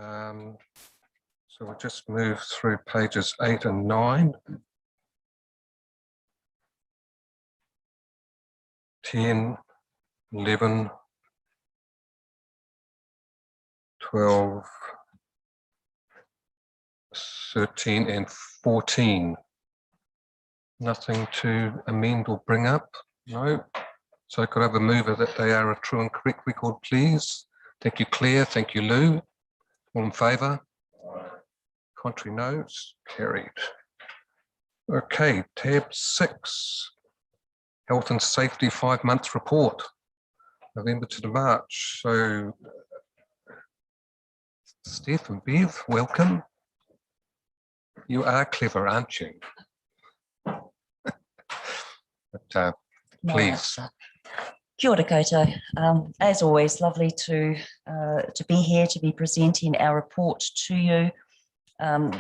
So we'll just move through pages 8 and 9. 10, 11, 12, 13 and 14. Nothing to amend or bring up? No. So could I have a mover that they are a true and correct record, please? Thank you, Claire. Thank you, Lou. All in favour? Contrary noes? Carried. Okay, tab 6. Health and Safety 5 months report. November to March. So, Steph and Bev, welcome. You are clever, aren't you? But please. Kia ora koutou. As always, lovely to be here, to be presenting our report to you.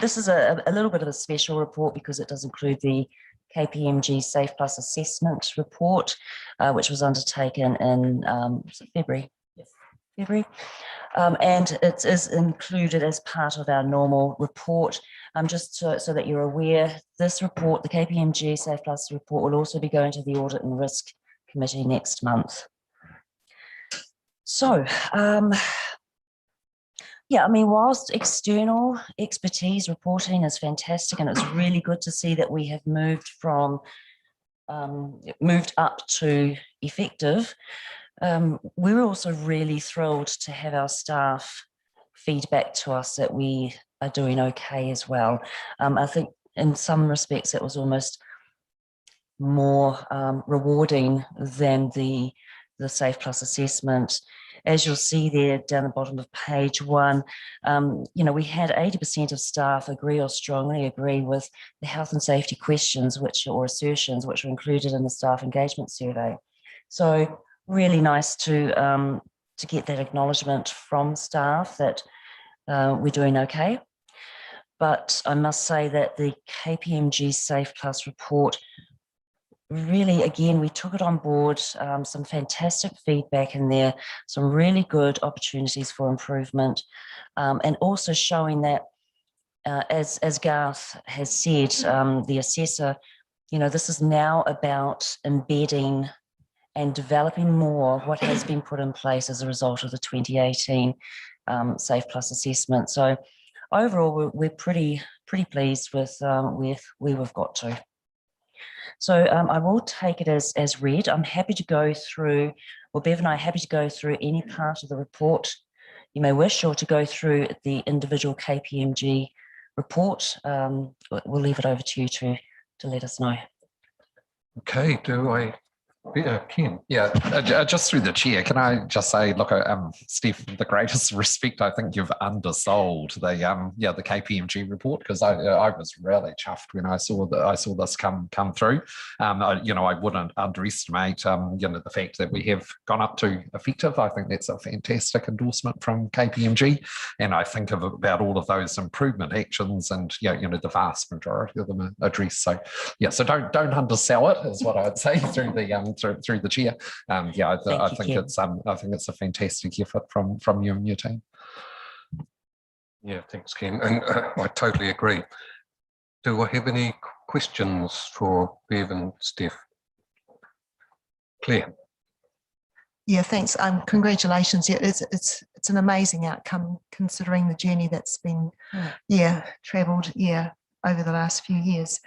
This is a little bit of a special report because it does include the KPMG Safe Plus assessment report, which was undertaken in February. Yes. February. And it is included as part of our normal report. Just so that you're aware, this report, the KPMG Safe Plus report, will also be going to the Audit and Risk Committee next month. So, yeah, I mean, whilst external expertise reporting is fantastic, and it's really good to see that we have moved up to effective, we're also really thrilled to have our staff feedback to us that we are doing okay as well. I think in some respects it was almost more rewarding than the Safe Plus assessment. As you'll see there down the bottom of page 1, you know, we had 80% of staff agree or strongly agree with the health and safety questions or assertions which were included in the staff engagement survey. So really nice to get that acknowledgement from staff that we're doing okay. But I must say that the KPMG Safe Plus report, really, again, we took it on board, some fantastic feedback in there, some really good opportunities for improvement, and also showing that, as Garth has said, the assessor, you know, this is now about embedding and developing more what has been put in place as a result of the 2018 Safe Plus assessment. So overall, we're pretty pleased with where we've got to. So I will take it as read. I'm happy to go through, well, Bev and I are happy to go through any part of the report you may wish, or to go through the individual KPMG report. We'll leave it over to you to let us know. Okay, Ken? Yeah, just through the chair, can I just say, look, Steph, the greatest respect, I think you've undersold the KPMG report, because I was really chuffed when I saw this come through. You know, I wouldn't underestimate you know, the fact that we have gone up to effective. I think that's a fantastic endorsement from KPMG, and I think about all of those improvement actions, and you know, the vast majority of them are addressed. So yeah, so don't undersell it, is what I would say through the through the chair. Yeah, I think it's a fantastic effort from you and your team. Yeah, thanks, Ken. And I totally agree. Do I have any questions for Bev and Steph? Claire? Yeah, thanks. Congratulations. Yeah, it's an amazing outcome considering the journey that's been travelled over the last few years.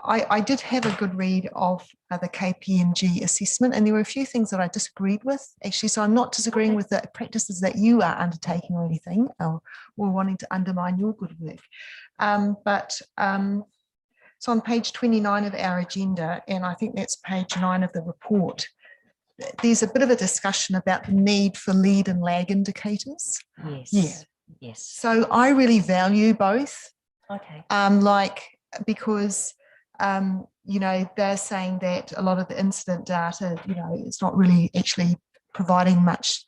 I did have a good read of the KPMG assessment, and there were a few things that I disagreed with, actually. So I'm not disagreeing with the practices that you are undertaking or anything, or wanting to undermine your good work. So on page 29 of our agenda, and I think that's page 9 of the report, there's a bit of a discussion about the need for lead and lag indicators. Yes. Yes. So I really value both. Okay. Because you know, they're saying that a lot of the incident data, you know, it's not really actually providing much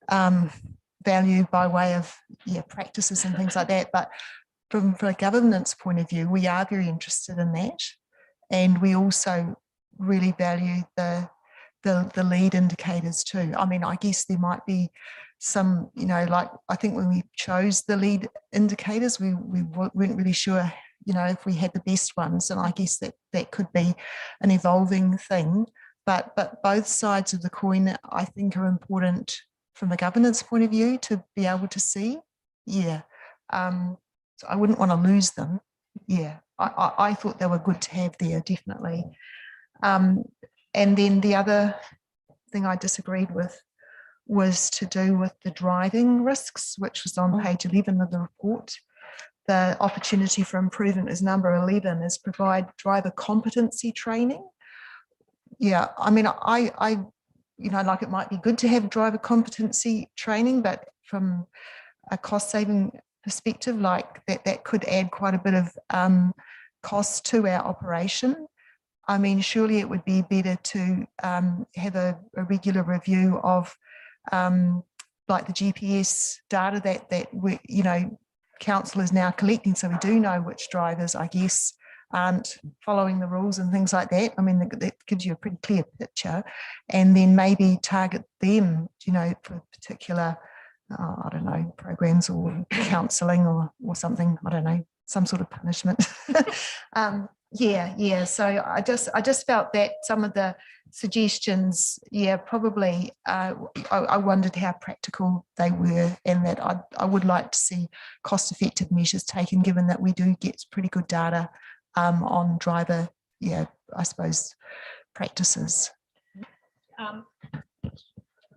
value by way of practices and things like that. But from a governance point of view, we are very interested in that, and we also really value the lead indicators too. I mean, I guess there might be some, like I think when we chose the lead indicators, we weren't really sure, if we had the best ones, and I guess that could be an evolving thing. But both sides of the coin, I think, are important from a governance point of view to be able to see. Yeah. So I wouldn't want to lose them. Yeah. I thought they were good to have there, definitely. And then the other thing I disagreed with was to do with the driving risks, which was on page 11 of the report. The opportunity for improvement is number 11, is provide driver competency training. Yeah, I mean, I like it might be good to have driver competency training, but from a cost saving perspective, like that could add quite a bit of cost to our operation. I mean, surely it would be better to have a regular review of like the GPS data that we, council is now collecting, so we do know which drivers, I guess, aren't following the rules and things like that. I mean, that gives you a pretty clear picture, and then maybe target them, for particular, I don't know, programs or counselling or something. I don't know, some sort of punishment. Yeah. So I just felt that some of the suggestions, probably I wondered how practical they were, and that I would like to see cost-effective measures taken, given that we do get pretty good data on driver, I suppose, practices.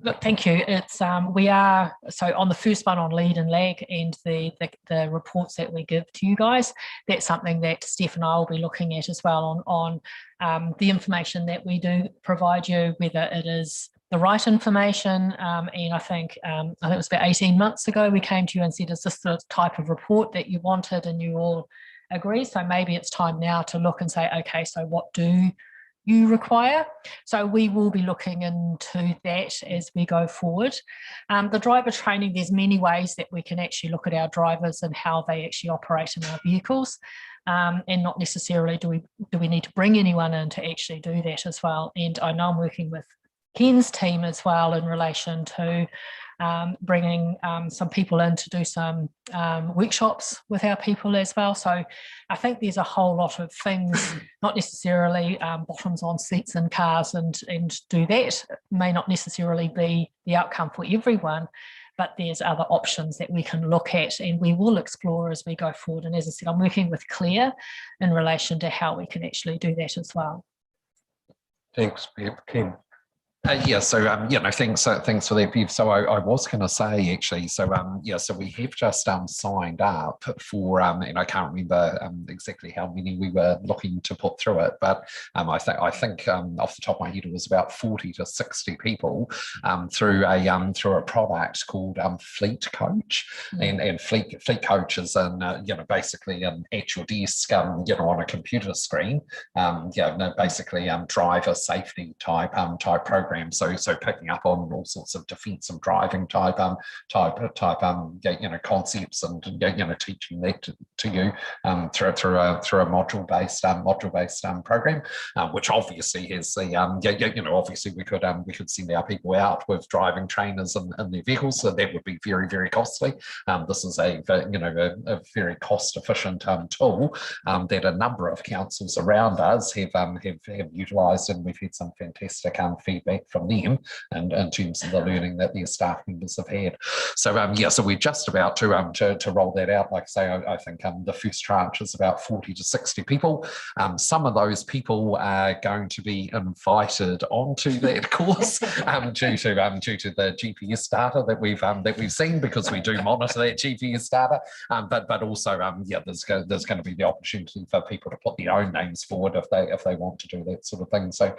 Look, thank you. It's we are, so on the first one on lead and lag and the reports that we give to you guys, that's something that Steph and I will be looking at as well on the information that we do provide you, whether it is the right information. And I think it was about 18 months ago we came to you and said, is this the type of report that you wanted? And you all agree. So maybe it's time now to look and say, okay, so what do you require? So we will be looking into that as we go forward. The driver training, there's many ways that we can actually look at our drivers and how they actually operate in our vehicles, and not necessarily do we need to bring anyone in to actually do that as well. And I know I'm working with Ken's team as well in relation to bringing some people in to do some workshops with our people as well. So I think there's a whole lot of things, not necessarily bottoms on seats in cars and do that. It may not necessarily be the outcome for everyone, but there's other options that we can look at and we will explore as we go forward. And as I said, I'm working with Claire in relation to how we can actually do that as well. Thanks, Ken. So thanks for that, Bev. So I was going to say actually, so we have just signed up for and I can't remember exactly how many we were looking to put through it, but I think off the top of my head it was about 40 to 60 people through a product called Fleet Coach, and Fleet Coach is basically at your desk on a computer screen, basically driver safety type program. So picking up on all sorts of defensive driving type concepts and teaching that to you through a module based program, which obviously has the obviously we could send our people out with driving trainers in their vehicles, so that would be very, very costly. This is a very cost efficient tool that a number of councils around us have utilised, and we've had some fantastic feedback from them and in terms of the learning that their staff members have had. So so we're just about to roll that out. Like I say, I think the first tranche is about 40 to 60 people. Some of those people are going to be invited onto that course due to the GPS data that we've seen, because we do monitor that GPS data. But also there's going to be the opportunity for people to put their own names forward if they want to do that sort of thing. So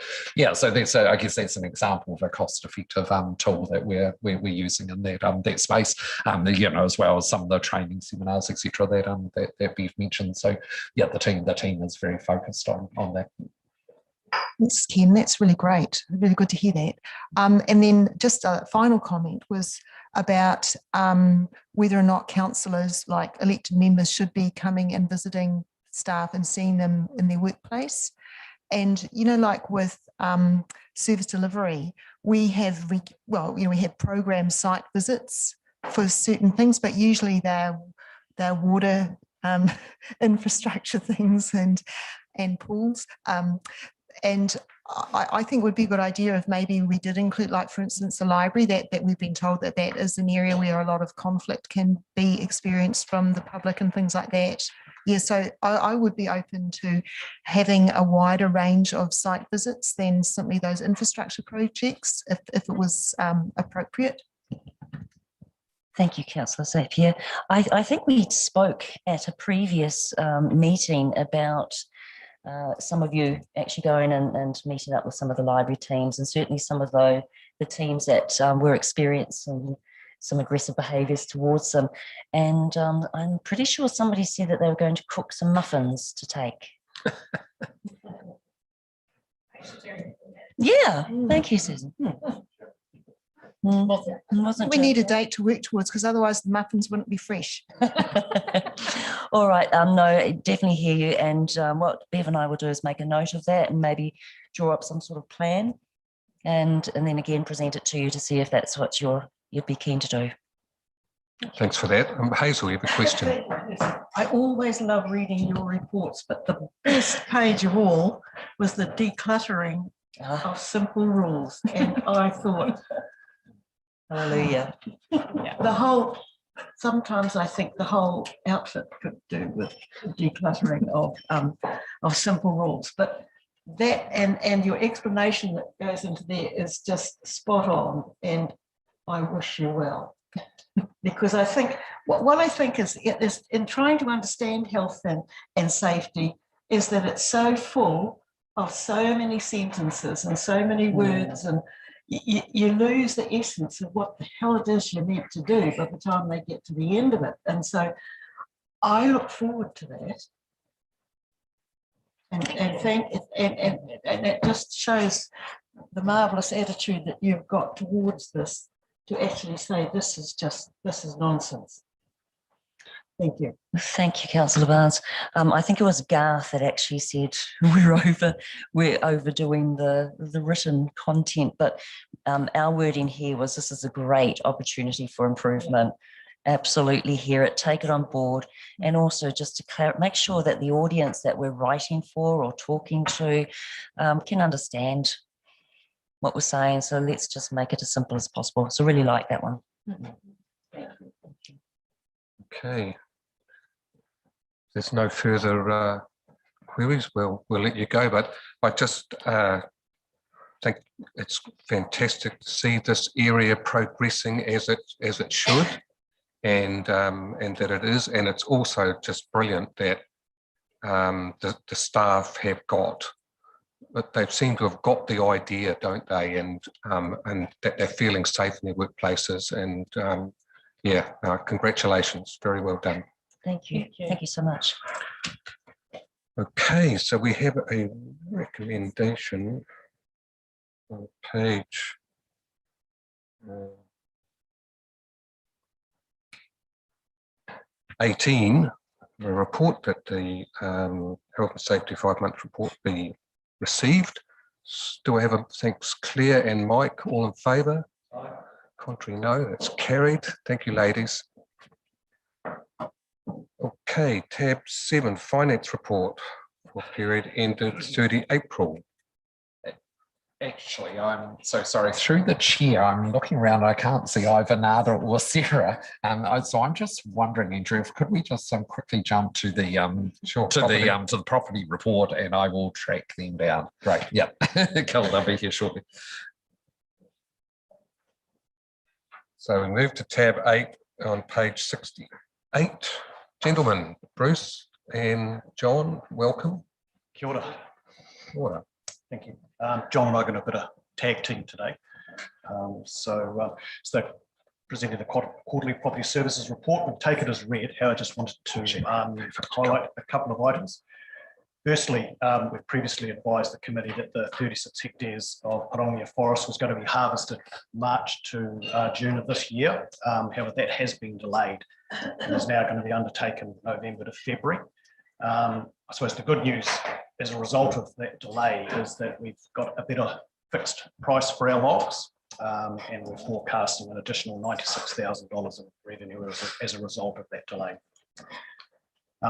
so that's I guess that's an example of a cost-effective tool that we're using in that space. As well as some of the training seminars, etc. that we've mentioned. So the team is very focused on that. Thanks, Ken. That's really great. Really good to hear that. And then just a final comment was about whether or not councillors, like elected members, should be coming and visiting staff and seeing them in their workplace. And, like with service delivery, we have, we have program site visits for certain things, but usually they're water infrastructure things and pools. And I think it would be a good idea if maybe we did include, like, for instance, the library, that we've been told that is an area where a lot of conflict can be experienced from the public and things like that. Yeah, so I would be open to having a wider range of site visits than simply those infrastructure projects, if it was appropriate. Thank you, Councillor Zapier. I think we spoke at a previous meeting about some of you actually going and meeting up with some of the library teams, and certainly some of the teams that were experiencing some aggressive behaviours towards them. And I'm pretty sure somebody said that they were going to cook some muffins to take. Yeah, thank you, Susan. We need a date to work towards, because otherwise the muffins wouldn't be fresh. All right, no, I definitely hear you. And what Bev and I will do is make a note of that and maybe draw up some sort of plan, and then again present it to you to see if that's what you'd be keen to do. Thanks for that. Hazel, you have a question. I always love reading your reports, but the best page of all was the decluttering of simple rules. And I thought, Hallelujah. sometimes I think the whole outfit could do with decluttering of simple rules. But that and your explanation that goes into there is just spot on, and I wish you well. Because I think what I think is in trying to understand health and safety is that it's so full of so many sentences and so many words, and you lose the essence of what the hell it is you're meant to do by the time they get to the end of it. And so I look forward to that. And it just shows the marvelous attitude that you've got towards this, to actually say this is nonsense. Thank you. Thank you, Councillor Barnes. I think it was Garth that actually said we're overdoing the written content, but our wording here was this is a great opportunity for improvement. Absolutely hear it, take it on board, and also just to make sure that the audience that we're writing for or talking to can understand what we're saying. So let's just make it as simple as possible. So really like that one. Okay. There's no further queries. We'll let you go, but I just think it's fantastic to see this area progressing as it should, and that it is, and it's also just brilliant that the staff have got, but they seem to have got the idea, don't they? And that they're feeling safe in their workplaces. And yeah, congratulations, very well done. Thank you. Thank you so much. Okay, so we have a recommendation on page 18, a report that the Health and Safety 5-month report be received. Do I have a thanks, Claire and Mike, all in favour? Contrary, no, that's carried. Thank you, ladies. Okay, tab 7, finance report for period ended 30 April. Actually, I'm so sorry. Through the chair, I'm looking around. I can't see either Nada or Sarah. So I'm just wondering, Andrew, could we just quickly jump to the to the property report, and I will track them down. Great. Yep. Cool. They'll be here shortly. So we move to tab 8 on page 68. Gentlemen, Bruce and John, welcome. Kia ora. Kia ora. Thank you. John and I are going to put a tag team today. So presenting the quarterly property services report. We'll take it as read. I just wanted to highlight a couple of items. Firstly, we've previously advised the committee that the 36 hectares of Parongia forest was going to be harvested March to June of this year. However, that has been delayed and is now going to be undertaken November to February. I suppose the good news as a result of that delay is that we've got a better fixed price for our logs, and we're forecasting an additional $96,000 in revenue as a result of that delay.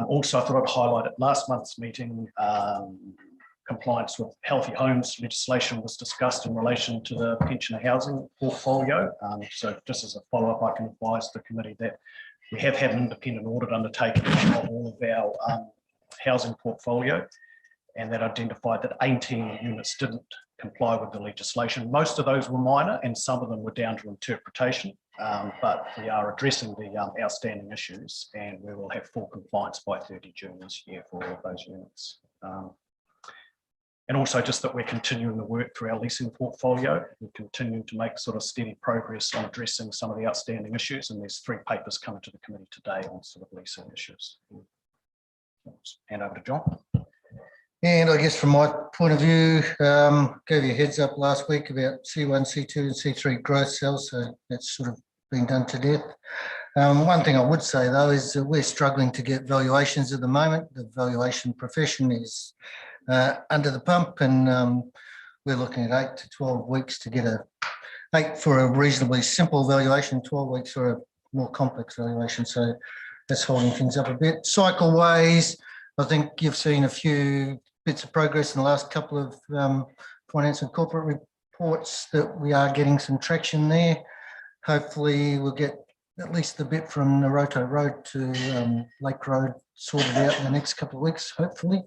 Also, I thought I'd highlight at last month's meeting, compliance with healthy homes legislation was discussed in relation to the pensioner housing portfolio. So just as a follow-up, I can advise the committee that we have had an independent audit undertaken of all of our housing portfolio, and that identified that 18 units didn't comply with the legislation. Most of those were minor and some of them were down to interpretation, but we are addressing the outstanding issues, and we will have full compliance by 30 June this year for all of those units. And also just that we're continuing the work through our leasing portfolio. We're continuing to make sort of steady progress on addressing some of the outstanding issues, and there's 3 papers coming to the committee today on sort of leasing issues. Hand over to John. And I guess from my point of view, gave you a heads up last week about C1, C2 and C3 growth cells, so that's sort of been done to death. One thing I would say though is that we're struggling to get valuations at the moment. The valuation profession is under the pump, and we're looking at 8 to 12 weeks to get 8 for a reasonably simple valuation, 12 weeks for a more complex valuation. So that's holding things up a bit. Cycleways, I think you've seen a few bits of progress in the last couple of finance and corporate reports that we are getting some traction there. Hopefully we'll get at least a bit from Naroto Road to Lake Road sorted out in the next couple of weeks, hopefully.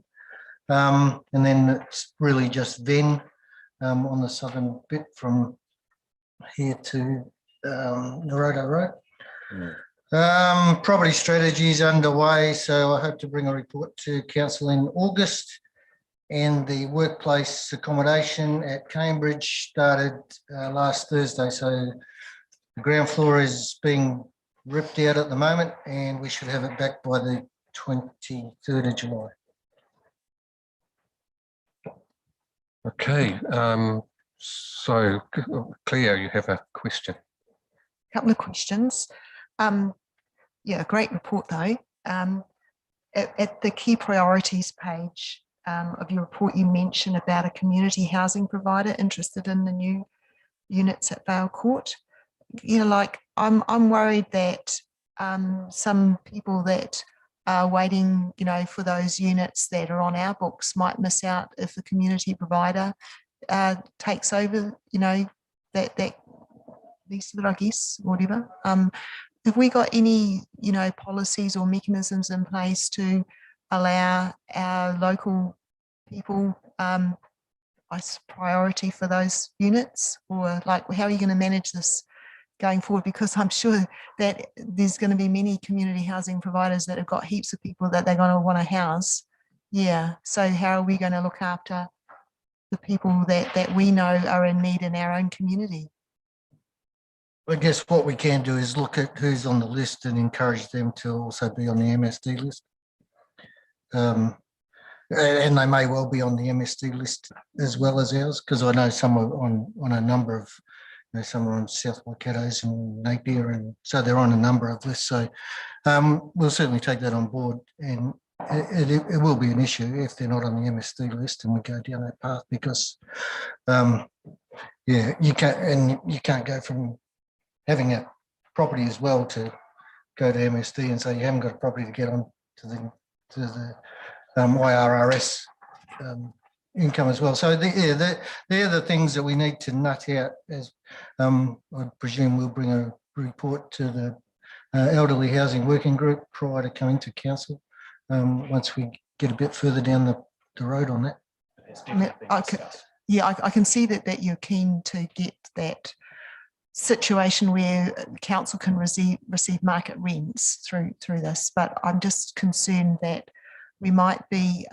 And then it's really just Venn on the southern bit from here to Naroto Road. Property strategy is underway, so I hope to bring a report to council in August. And the workplace accommodation at Cambridge started last Thursday, so the ground floor is being ripped out at the moment, and we should have it back by the 23rd of July. Okay, so Cleo, you have a question. Couple of questions. Yeah, great report though. At the key priorities page of your report, you mentioned about a community housing provider interested in the new units at Vale Court. You know, like I'm worried that some people that are waiting, you know, for those units that are on our books might miss out if the community provider takes over, you know, that lease, I guess, whatever. Have we got any, you know, policies or mechanisms in place to allow our local people priority for those units, or like how are you going to manage this going forward? Because I'm sure that there's going to be many community housing providers that have got heaps of people that they're going to want to house. Yeah, so how are we going to look after the people that we know are in need in our own community? I guess what we can do is look at who's on the list and encourage them to also be on the MSD list. And they may well be on the MSD list as well as ours, because I know some are on a number of, you know, some are on South Waikato's and Napier, and so they're on a number of lists. So we'll certainly take that on board, and it will be an issue if they're not on the MSD list and we go down that path, because yeah, you can't go from having a property as well to go to MSD and say you haven't got a property to get on to the IRRS income as well. So they're the things that we need to nut out. As I presume we'll bring a report to the elderly housing working group prior to coming to council once we get a bit further down the road on that. I can see that you're keen to get that situation where council can receive market rents through this, but I'm just concerned that we might be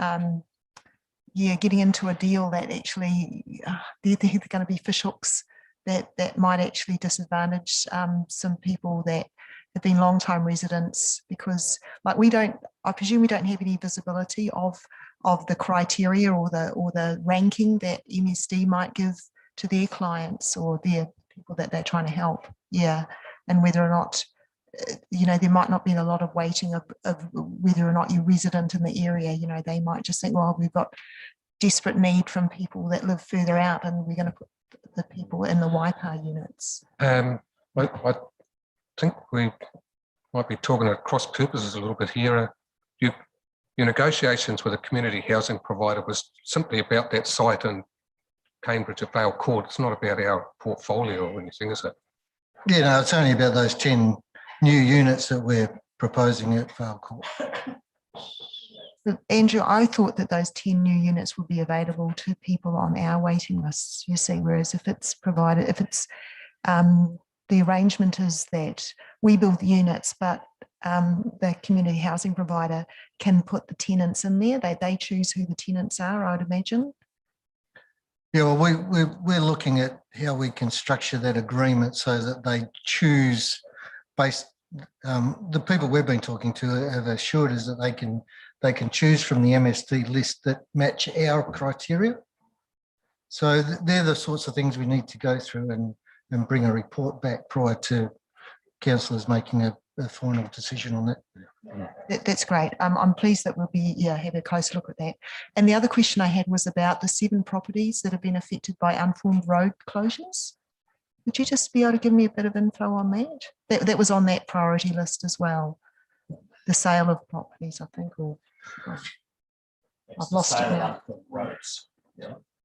getting into a deal that actually they're going to be fishhooks that might actually disadvantage some people that have been long-time residents, because like I presume we don't have any visibility of the criteria or the ranking that MSD might give to their clients or their people that they're trying to help. Yeah, and whether or not, you know, there might not be a lot of weighting of whether or not you're resident in the area. You know, they might just think, well, we've got desperate need from people that live further out, and we're going to the people in the Waipa units? I think we might be talking at cross purposes a little bit here. Your negotiations with a community housing provider was simply about that site in Cambridge at Vale Court. It's not about our portfolio or anything, is it? Yeah, no, it's only about those 10 new units that we're proposing at Vale Court. Andrew, I thought that those 10 new units would be available to people on our waiting lists, you see, whereas if it's provided, if it's the arrangement is that we build the units, but the community housing provider can put the tenants in there. They choose who the tenants are, I would imagine. Yeah, well, we're looking at how we can structure that agreement so that they choose based. The people we've been talking to have assured us that they can choose from the MSD list that match our criteria. So they're the sorts of things we need to go through and bring a report back prior to councillors making a final decision on that. That's great. I'm pleased that we'll be have a close look at that. And the other question I had was about the 7 properties that have been affected by unformed road closures. Would you just be able to give me a bit of info on that? That was on that priority list as well. The sale of properties, I think, or I've lost it now. Roads.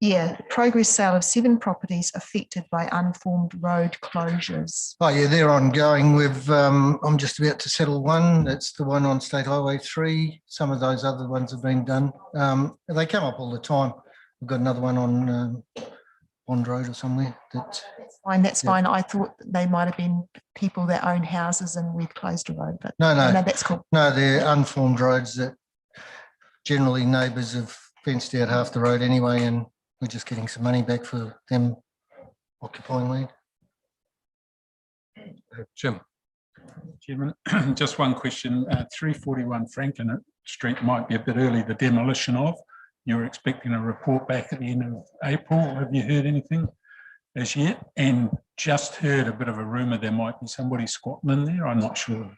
Yeah, progress sale of 7 properties affected by unformed road closures. Oh yeah, they're ongoing. I'm just about to settle one. That's the one on State Highway 3. Some of those other ones have been done. They come up all the time. We've got another one on Bond Road or somewhere. That's fine. That's fine. I thought they might have been people that own houses and we've closed a road, but no, that's cool. No, they're unformed roads that generally neighbours have fenced out half the road anyway, and we're just getting some money back for them occupying land. Jim. Chairman, just one question. 341 Franklin Street might be a bit early, the demolition of. You're expecting a report back at the end of April. Have you heard anything as yet? And just heard a bit of a rumour there might be somebody squatting in there. I'm not sure.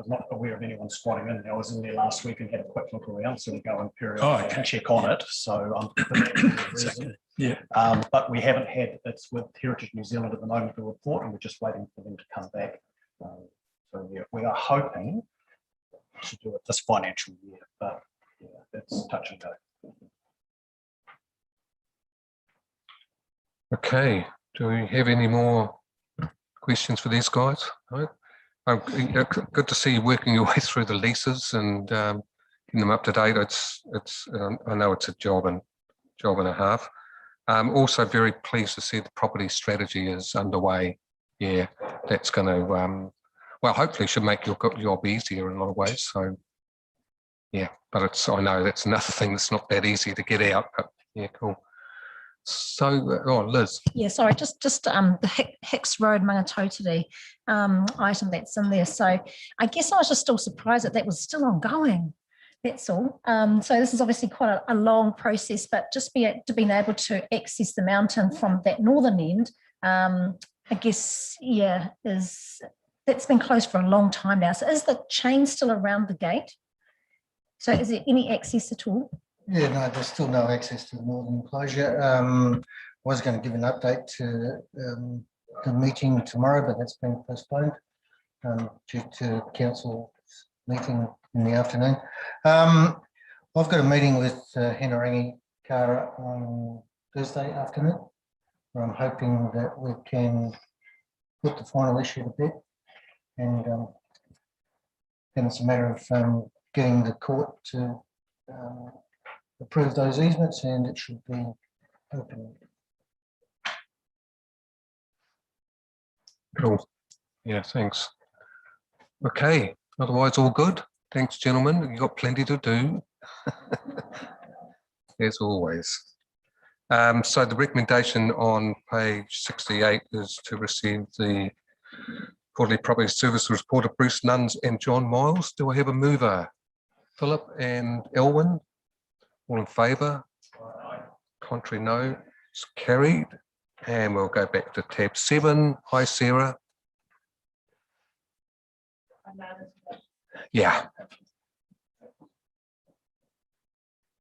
I'm not aware of anyone squatting in. I was in there last week and had a quick look around, so we go and periodically and check on it. So but we haven't had. It's with Heritage New Zealand at the moment, the report, and we're just waiting for them to come back. So yeah, we are hoping to do it this financial year, but yeah, it's touch and go. Okay, do we have any more questions for these guys? No? Good to see you working your way through the leases and getting them up to date. I know it's a job and a half. Also very pleased to see the property strategy is underway. Yeah, that's going to well, hopefully should make your job easier in a lot of ways. So yeah, but I know that's another thing that's not that easy to get out. But yeah, cool. So, Liz. Yeah, sorry, just the Hicks Road Mangatotiri item that's in there. So I guess I was just still surprised that was still ongoing. That's all. So this is obviously quite a long process, but just being able to access the mountain from that northern end, I guess, yeah, that's been closed for a long time now. So is the chain still around the gate? So is there any access at all? Yeah, no, there's still no access to the northern enclosure. I was going to give an update to the meeting tomorrow, but that's been postponed due to council meeting in the afternoon. I've got a meeting with Hinarangi Kara on Thursday afternoon, where I'm hoping that we can put the final issue to bed, and then it's a matter of getting the court to approve those easements, and it should be open. Cool. Yeah, thanks. Okay, otherwise all good. Thanks, gentlemen. You've got plenty to do. As always. So the recommendation on page 68 is to receive the quarterly property service report of Bruce Nuns and John Miles. Do I have a mover? Philip and Elwyn? All in favour? Contrary, no. It's carried. And we'll go back to tab 7. Hi, Sarah. Yeah.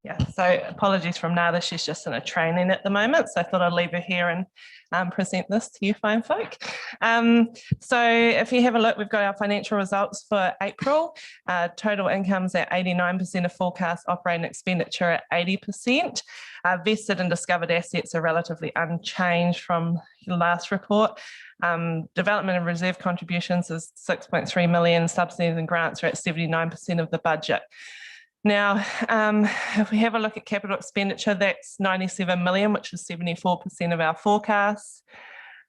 Yeah, so apologies from Nada, she's just in a training at the moment, so I thought I'd leave her here and present this to you fine folk. So if you have a look, we've got our financial results for April. Total income's at 89% of forecast, operating expenditure at 80%. Vested and discovered assets are relatively unchanged from the last report. Development and reserve contributions is 6.3 million, subsidies and grants are at 79% of the budget. Now, if we have a look at capital expenditure, that's 97 million, which is 74% of our forecast.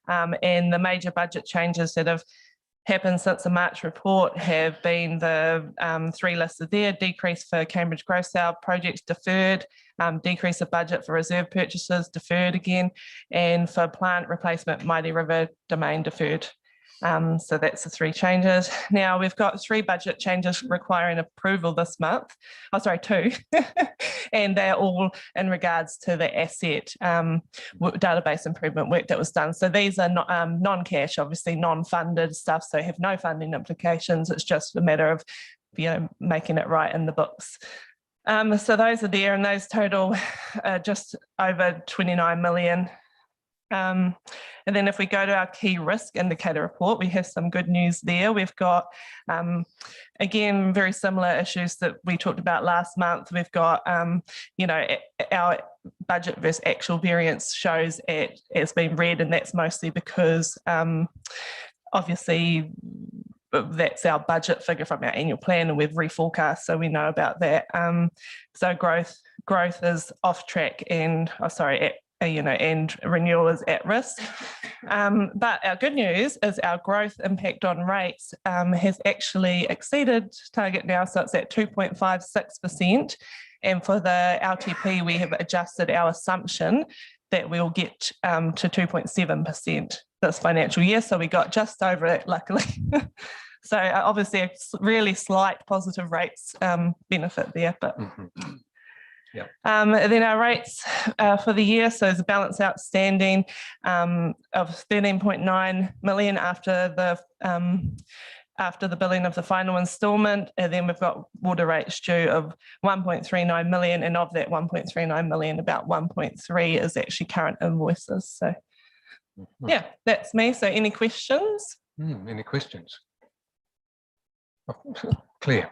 And the major budget changes that have happened since the March report have been the three listed there: decrease for Cambridge growth sale projects deferred, decrease of budget for reserve purchases deferred again, and for plant replacement Mighty River domain deferred. So that's the three changes. Now we've got three budget changes requiring approval this month. Oh, sorry, two. And they're all in regards to the asset database improvement work that was done. So these are not non-cash, obviously non-funded stuff, so have no funding implications. It's just a matter of, you know, making it right in the books. So those are there, and those total just over 29 million. And then if we go to our key risk indicator report, we have some good news there. We've got, again, very similar issues that we talked about last month. We've got, you know, our budget versus actual variance shows it's been red, and that's mostly because obviously that's our budget figure from our annual plan, and we've reforecast, so we know about that. So growth is off track, and you know, and renewal is at risk. But our good news is our growth impact on rates has actually exceeded target now, so it's at 2.56%. And for the LTP, we have adjusted our assumption that we'll get to 2.7% this financial year. So we got just over it, luckily. So obviously a really slight positive rates benefit there, but Yeah. Then our rates for the year, so there's a balance outstanding of 13.9 million after the billing of the final instalment, and then we've got water rates due of 1.39 million, and of that 1.39 million, about 1.3 is actually current invoices. So yeah, that's me. So any questions? Any questions? Clear.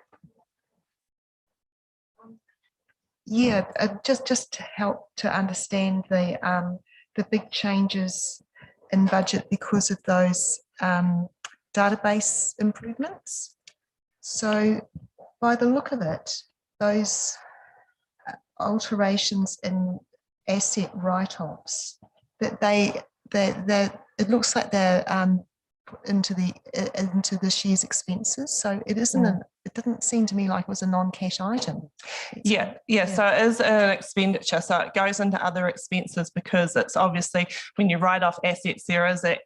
Yeah, just to help to understand the big changes in budget because of those database improvements. So by the look of it, those alterations in asset write-offs, that it looks like they're into this year's expenses. So it isn't it didn't seem to me like it was a non-cash item. Yeah. So it is an expenditure. So it goes into other expenses because it's obviously when you write off assets, there is a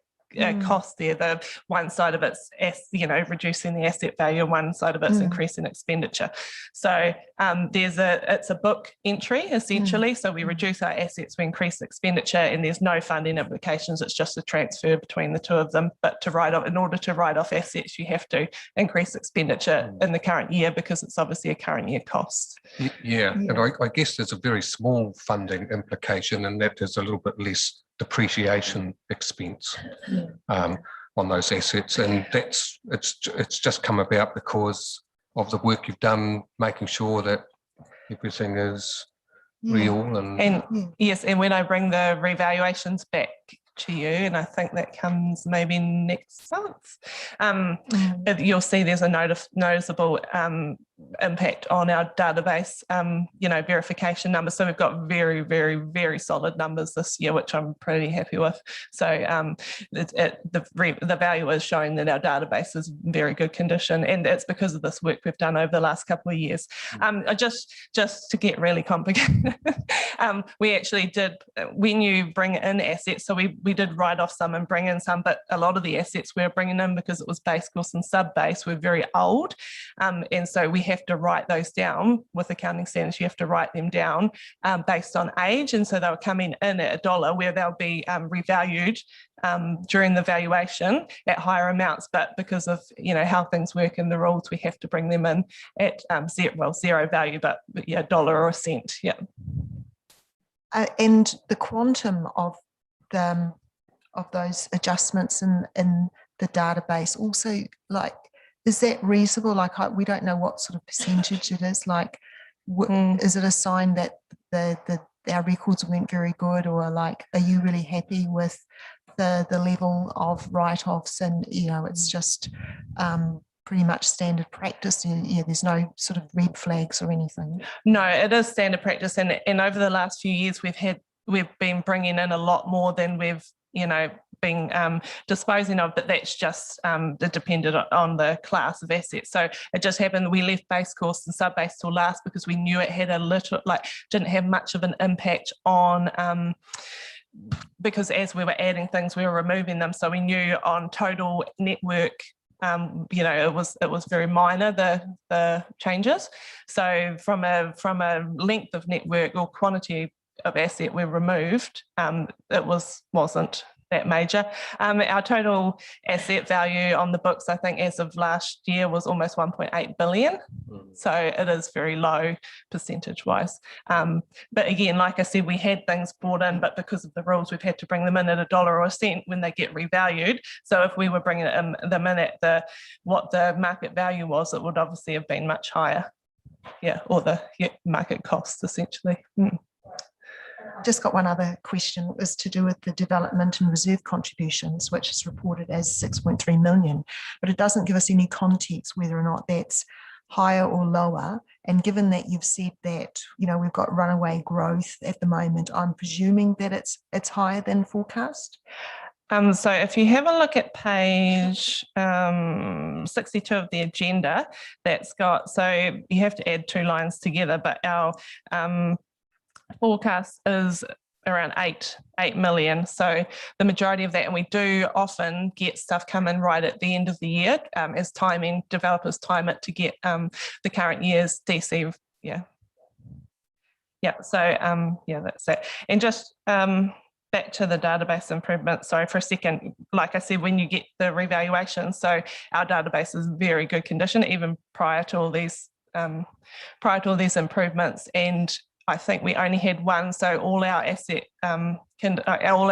cost there. The one side of it's reducing the asset value, one side of it's increasing expenditure. So it's a book entry essentially. So we reduce our assets, we increase expenditure, and there's no funding implications. It's just a transfer between the two of them. But in order to write off assets, you have to increase expenditure in the current year because it's obviously a current year cost. Yeah. And I guess there's a very small funding implication, and that there's a little bit less depreciation expense on those assets, and it's just come about because of the work you've done making sure that everything is real and yes, and when I bring the revaluations back to you, and I think that comes maybe next month, you'll see there's a noticeable impact on our database verification numbers. So we've got very, very, very solid numbers this year, which I'm pretty happy with. So the value is showing that our database is in very good condition, and it's because of this work we've done over the last couple of years. Just to get really complicated, we actually did, when you bring in assets, so we did write off some and bring in some, but a lot of the assets we were bringing in because it was base course and sub base were very old, and so we have to write those down with accounting standards. You have to write them down based on age, and so they'll come in at $1 where they'll be revalued during the valuation at higher amounts, but because of how things work in the rules, we have to bring them in at zero value, but yeah, $1 or a cent. Yeah. And the quantum of those adjustments in the database also, like, is that reasonable? Like, we don't know what sort of percentage it is. Like, is it a sign that our records weren't very good, or like, are you really happy with the level of write-offs, and it's just pretty much standard practice? There's no sort of red flags or anything. No, it is standard practice, and over the last few years we've been bringing in a lot more than we've been disposing of, but that's just dependent on the class of assets. So it just happened we left base course and sub base till last because we knew it had didn't have much of an impact on because as we were adding things, we were removing them. So we knew on total network, it was very minor, the changes. So from a length of network or quantity of asset we removed, it wasn't that major. Our total asset value on the books, I think as of last year, was almost 1.8 billion. So it is very low percentage wise. But again, like I said, we had things brought in, but because of the rules, we've had to bring them in at $1 or a cent when they get revalued. So if we were bringing them in at what the market value was, it would obviously have been much higher. Yeah, or the market cost essentially. Just got one other question. It was to do with the development and reserve contributions, which is reported as 6.3 million, but it doesn't give us any context whether or not that's higher or lower. And given that you've said that we've got runaway growth at the moment, I'm presuming that it's higher than forecast. So if you have a look at page 62 of the agenda, so you have to add two lines together, but our forecast is around 8 million. So the majority of that, and we do often get stuff come in right at the end of the year as developers time it to get the current year's DC. Yeah. So that's it. And just back to the database improvement, sorry for a second, like I said, when you get the revaluation, so our database is very good condition even prior to all these improvements, and I think we only had one, so all our all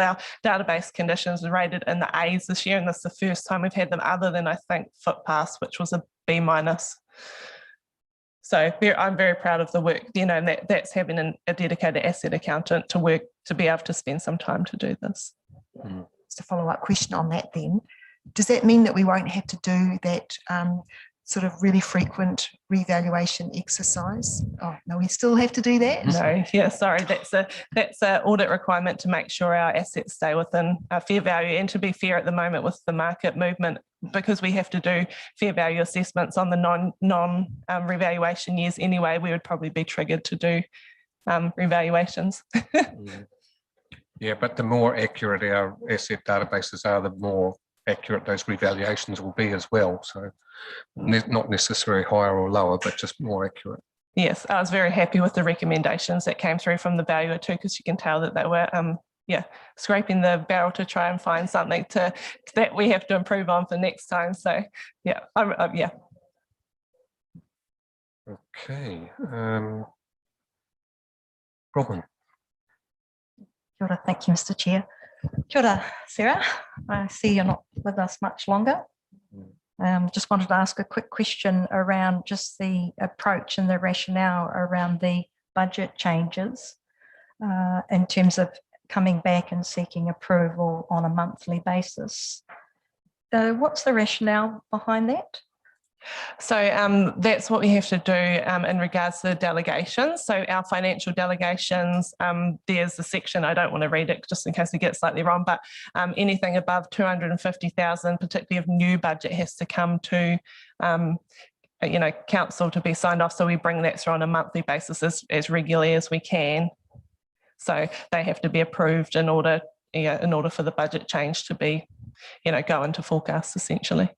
our database conditions are rated in the A's this year, and this is the first time we've had them other than I think Footpass, which was a B-. So I'm very proud of the work, and that's having a dedicated asset accountant to be able to spend some time to do this. Just a follow-up question on that then. Does that mean that we won't have to do that sort of really frequent revaluation exercise? Oh no, we still have to do that? No, yeah, sorry, that's a audit requirement to make sure our assets stay within fair value. And to be fair, at the moment with the market movement, because we have to do fair value assessments on the non revaluation years anyway, we would probably be triggered to do revaluations. Yeah, but the more accurate our asset databases are, the more accurate those revaluations will be as well. So not necessarily higher or lower, but just more accurate. Yes, I was very happy with the recommendations that came through from the valuer too, because you can tell that they were scraping the barrel to try and find something that we have to improve on for next time. So yeah. Okay. Robin. Kia ora, thank you, Mr. Chair. Kia ora, Sarah. I see you're not with us much longer. Just wanted to ask a quick question around just the approach and the rationale around the budget changes in terms of coming back and seeking approval on a monthly basis. What's the rationale behind that? So that's what we have to do in regards to delegations. So our financial delegations, there's a section, I don't want to read it just in case we get slightly wrong, but anything above 250,000, particularly if new budget has to come to council to be signed off. So we bring that through on a monthly basis as regularly as we can. So they have to be approved in order for the budget change to be, go into forecast essentially.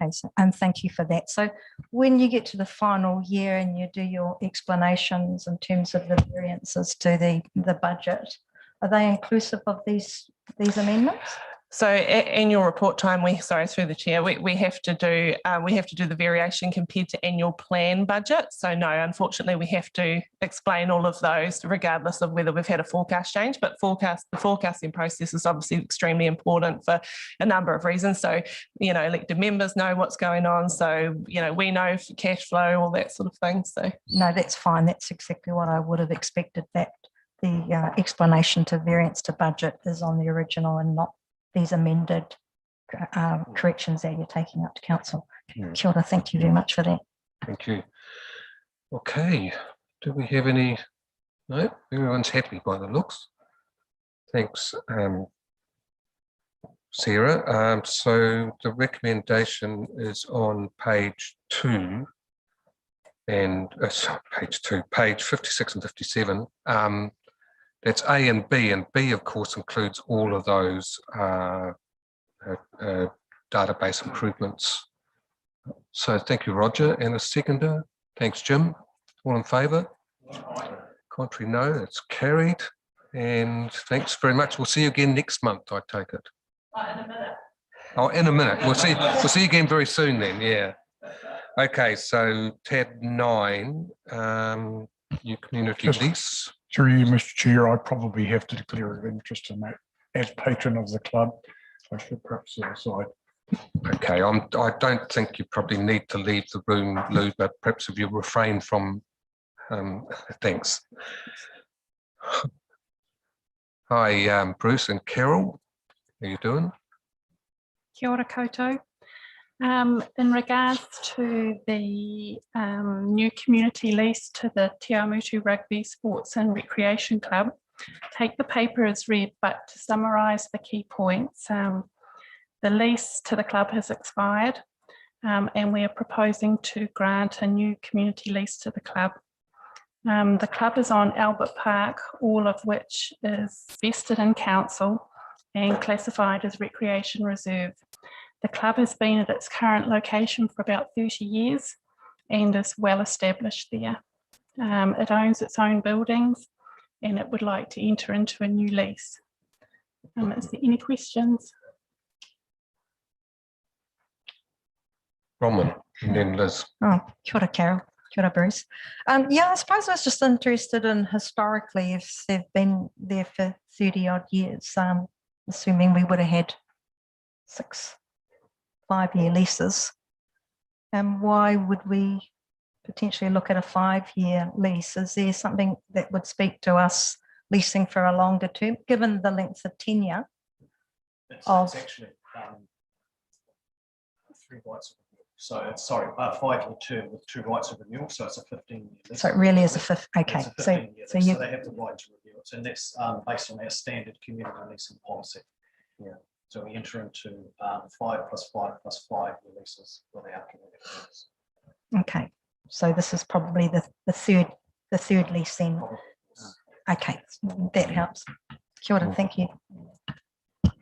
Okay, so, and thank you for that. So when you get to the final year and you do your explanations in terms of the variances to the budget, are they inclusive of these amendments? So at annual report time, through the chair, we have to do the variation compared to annual plan budget. So no, unfortunately, we have to explain all of those regardless of whether we've had a forecast change. But the forecasting process is obviously extremely important for a number of reasons. So, elected members know what's going on. So, we know cash flow, all that sort of thing. So No, that's fine. That's exactly what I would have expected, that the explanation to variance to budget is on the original and not these amended corrections that you're taking up to council. Kia ora, thank you very much for that. Thank you. Okay, do we have any? No, everyone's happy by the looks. Thanks, Sarah. So the recommendation is on page 2 and page 56 and 57. That's A and B, and B, of course, includes all of those database improvements. So thank you, Roger. And a seconder. Thanks, Jim. All in favour? Contrary, no. It's carried. And thanks very much. We'll see you again next month, I take it. in a minute. Oh, in a minute. We'll see you again very soon then, yeah. Okay, so tab 9, new community lease. Through you, Mr. Chair, I probably have to declare an interest in that as patron of the club. I should perhaps set aside. Okay, I don't think you probably need to leave the room, Lou, but perhaps if you refrain from, thanks. Hi, Bruce and Carol, how are you doing? Kia ora koutou. In regards to the new community lease to the Tiamoutu Rugby Sports and Recreation Club, take the paper as read, but to summarise the key points, the lease to the club has expired and we are proposing to grant a new community lease to the club. The club is on Albert Park, all of which is vested in council and classified as recreation reserve. The club has been at its current location for about 30 years and is well established there. It owns its own buildings and it would like to enter into a new lease. Is there any questions? Roman, and then Liz. Oh, kia ora, Carol. Kia ora, Bruce. Yeah, I suppose I was just interested in historically if they've been there for 30 odd years, assuming we would have had 6 5-year leases. And why would we potentially look at a 5-year lease? Is there something that would speak to us leasing for a longer term, given the length of tenure? It's actually 3 rights of renewal. So it's 5-year term with 2 rights of renewal. So it's a 15-year lease. So it really is a fifth. Okay, so they have the right to renew it, and that's based on our standard community leasing policy. Yeah. So we enter into 5 + 5 + 5 leases with our community leases. Okay, so this is probably the third lease then. Okay, that helps. Kia ora, thank you.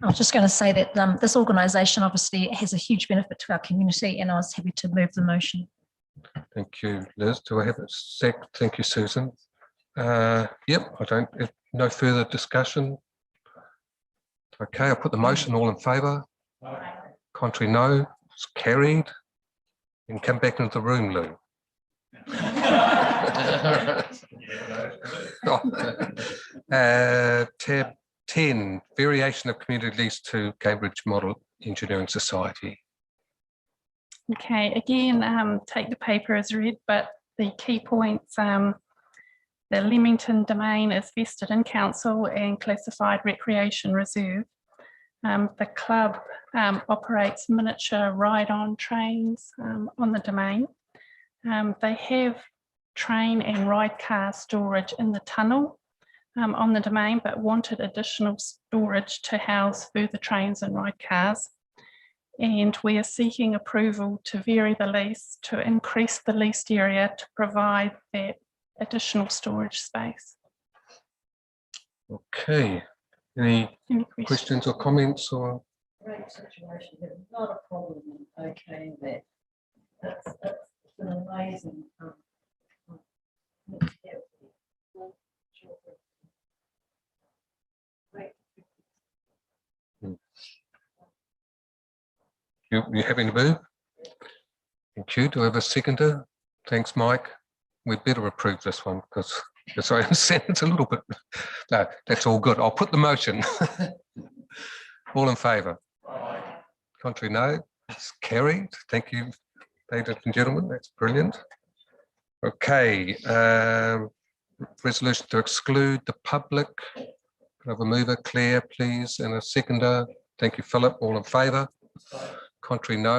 I was just going to say that this organisation obviously has a huge benefit to our community, and I was happy to move the motion. Thank you, Liz. Do I have a sec? Thank you, Susan. Yep, no further discussion. Okay, I'll put the motion. All in favour? Contrary, no. It's carried. You can come back into the room, Lou. Tab 10, variation of community lease to Cambridge Model Engineering Society. Okay, again, take the paper as read, but the key points, the Leamington domain is vested in council and classified recreation reserve. The club operates miniature ride-on trains on the domain. They have train and ride car storage in the tunnel on the domain, but wanted additional storage to house further trains and ride cars. And we are seeking approval to vary the lease to increase the leased area to provide that additional storage space. Okay, any questions or comments? Or Great situation, not a problem. okay that. That's an amazing. You having to move? Thank you. Do I have a seconder? Thanks, Mike. We'd better approve this one because, as I understand, it's a little bit. No, that's all good. I'll put the motion. All in favour? Contrary, no. It's carried. Thank you, ladies and gentlemen. That's brilliant. Okay. Resolution to exclude the public. Can I have a mover, Claire, please, and a seconder? Thank you, Philip. All in favour? Contrary, no.